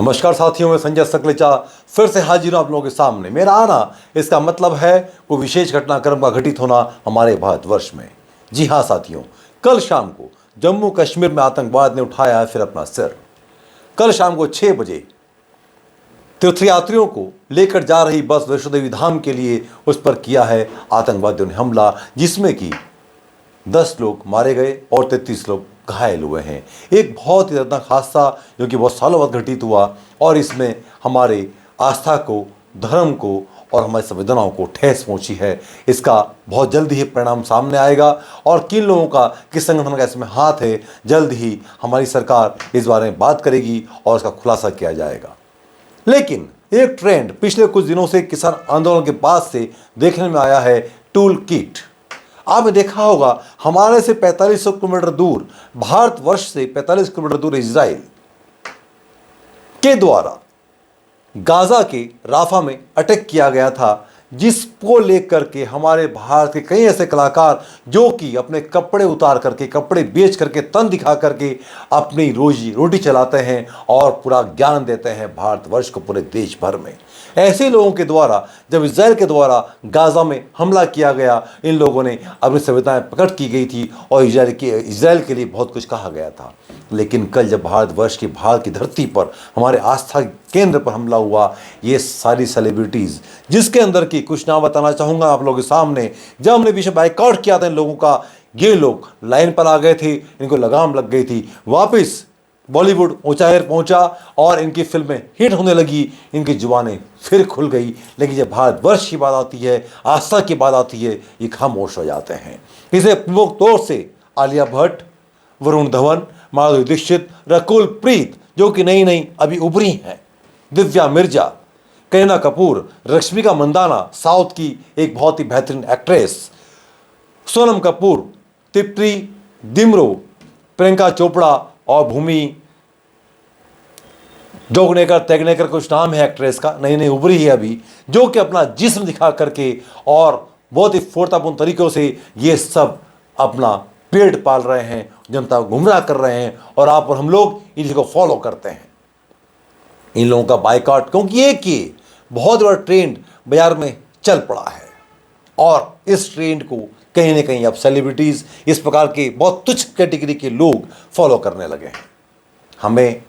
नमस्कार साथियों, मैं संजय सकलेचा फिर से हाजिर हूं आप लोगों के सामने। मेरा आना इसका मतलब है कोई विशेष घटनाक्रम का घटित होना हमारे भारतवर्ष में। जी हाँ साथियों, कल शाम को जम्मू कश्मीर में आतंकवाद ने उठाया है फिर अपना सिर। कल शाम को 6 बजे तीर्थयात्रियों को लेकर जा रही बस वैष्णो देवी धाम के लिए उस पर किया है आतंकवादियों ने हमला, जिसमें कि 10 लोग मारे गए और 33 लोग घायल हुए हैं। एक बहुत ही दर्दनाक हादसा जो कि बहुत सालों बाद घटित हुआ और इसमें हमारे आस्था को, धर्म को और हमारी संवेदनाओं को ठेस पहुंची है। इसका बहुत जल्द ही परिणाम सामने आएगा और किन लोगों का, किस संगठन का इसमें हाथ है, जल्द ही हमारी सरकार इस बारे में बात करेगी और इसका खुलासा किया जाएगा। लेकिन एक ट्रेंड पिछले कुछ दिनों से किसान आंदोलन के बाद से देखने में आया है, टूल किट। आपने देखा होगा हमारे से 4500 किलोमीटर दूर, भारतवर्ष से 45 किलोमीटर दूर इजराइल के द्वारा गाजा के राफा में अटैक किया गया था, जिसको लेकर के हमारे भारत के कई ऐसे कलाकार जो कि अपने कपड़े उतार करके, कपड़े बेच करके, तन दिखा करके अपनी रोजी रोटी चलाते हैं और पूरा ज्ञान देते हैं भारतवर्ष को पूरे देश भर में। ऐसे लोगों के द्वारा जब इजराइल के द्वारा गाजा में हमला किया गया, इन लोगों ने अपनी संवेदनाएं प्रकट की गई थी और इजराइल के लिए बहुत कुछ कहा गया था। लेकिन कल जब भारतवर्ष की, भारत की धरती पर, हमारे आस्था केंद्र पर हमला हुआ, ये सारी सेलिब्रिटीज़, जिसके अंदर की कुछ नाम बताना चाहूँगा आप लोगों के सामने। जब हमने पीछे बाइकआउट किया था इन लोगों का, ये लोग लाइन पर आ गए थे, इनको लगाम लग गई थी। वापस बॉलीवुड ऊंचाई पहुंचा और इनकी फिल्में हिट होने लगी, इनकी जुबानें फिर खुल गई। लेकिन जब भारतवर्ष की बात आती है, आस्था की बात आती है, ये खामोश हो जाते हैं। इसे प्रमुख तौर से आलिया भट्ट, वरुण धवन, माधुरी दीक्षित, रकुल प्रीत जो कि नई नई अभी उभरी हैं, दिव्या मिर्जा, करीना कपूर, रश्मिका मंदाना साउथ की एक बहुत ही बेहतरीन एक्ट्रेस, सोनम कपूर, तिप्री दिमरो, प्रियंका चोपड़ा और भूमि जोगनेकर तेगनेकर कुछ नाम है एक्ट्रेस का, नई नई उभरी है अभी, जो कि अपना जिस्म दिखा करके और बहुत ही फुर्तापूर्ण तरीकों से ये सब अपना पेट पाल रहे हैं, जनता को गुमराह कर रहे हैं और आप और हम लोग इनको फॉलो करते हैं। इन लोगों का बाइकआउट, क्योंकि एक ये बहुत बड़ा ट्रेंड बाजार में चल पड़ा है और इस ट्रेंड को कहीं ना कहीं अब सेलिब्रिटीज़, इस प्रकार के बहुत तुच्छ कैटेगरी के लोग फॉलो करने लगे हैं। हमें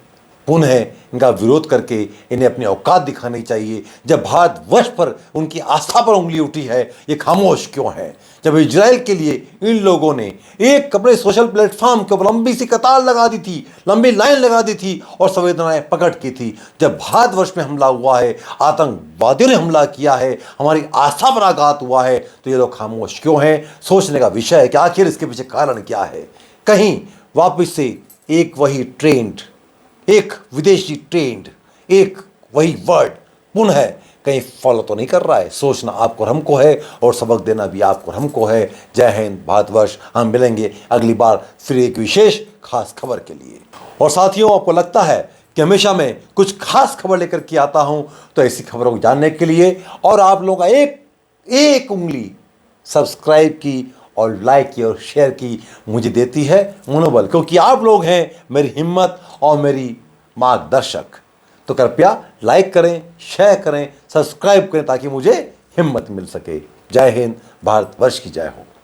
पुनः इनका विरोध करके इन्हें अपनी औकात दिखानी चाहिए। जब भारतवर्ष पर, उनकी आस्था पर उंगली उठी है, ये खामोश क्यों है? जब इजराइल के लिए इन लोगों ने एक अपने सोशल प्लेटफॉर्म के ऊपर लंबी सी कतार लगा दी थी, लंबी लाइन लगा दी थी और संवेदनाएं प्रकट की थी, जब भारतवर्ष में हमला हुआ है, आतंकवादियों ने हमला किया है, हमारी आस्था पर आघात हुआ है, तो ये लोग खामोश क्यों हैं? सोचने का विषय है कि आखिर इसके पीछे कारण क्या है। कहीं वापस से एक वही ट्रेंड, एक विदेशी ट्रेंड, एक वही वर्ड पुनः कहीं फॉलो तो नहीं कर रहा है? सोचना आपको और हमको है और सबक देना भी आपको और हमको है। जय हिंद भारतवर्ष। हम मिलेंगे अगली बार फिर एक विशेष खास खबर के लिए। और साथियों, आपको लगता है कि हमेशा मैं कुछ खास खबर लेकर के आता हूं, तो ऐसी खबरों को जानने के लिए और आप लोगों का एक उंगली सब्सक्राइब की और लाइक की और शेयर की मुझे देती है मनोबल, क्योंकि आप लोग हैं मेरी हिम्मत और मेरी मार्गदर्शक। तो कृपया लाइक करें, शेयर करें, सब्सक्राइब करें ताकि मुझे हिम्मत मिल सके। जय हिंद, भारतवर्ष की जय हो।